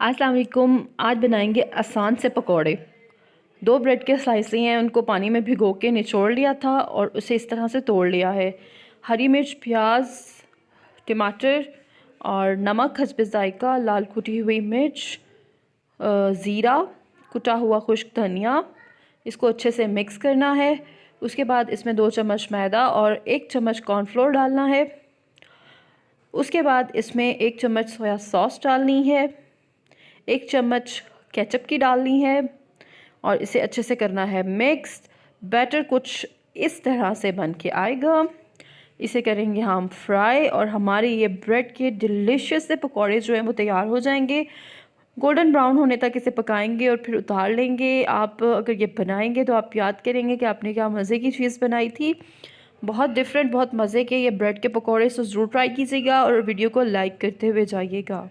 अस्सलाम वालेकुम। आज बनाएंगे आसान से पकौड़े। 2 ब्रेड के स्लाइस लिए हैं, उनको पानी में भिगो के निचोड़ लिया था और उसे इस तरह से तोड़ लिया है। हरी मिर्च, प्याज, टमाटर और नमक हस्ब जायका, लाल कुटी हुई मिर्च, ज़ीरा, कुटा हुआ खुश्क धनिया। इसको अच्छे से मिक्स करना है। उसके बाद इसमें 2 चम्मच मैदा और 1 चम्मच कॉर्नफ्लोर डालना है। उसके बाद इसमें 1 चम्मच सोया सॉस डालनी है, 1 चम्मच केचप की डालनी है और इसे अच्छे से करना है मिक्स। बैटर कुछ इस तरह से बन के आएगा। इसे करेंगे हम फ्राई और हमारे ये ब्रेड के डिलीशियस से पकौड़े जो हैं वो तैयार हो जाएंगे। गोल्डन ब्राउन होने तक इसे पकाएंगे और फिर उतार लेंगे। आप अगर ये बनाएंगे तो आप याद करेंगे कि आपने क्या मज़े की चीज़ बनाई थी। बहुत डिफरेंट, बहुत मज़े के ये ब्रेड के पकौड़े। सो ज़रूर ट्राई कीजिएगा और वीडियो को लाइक करते हुए जाइएगा।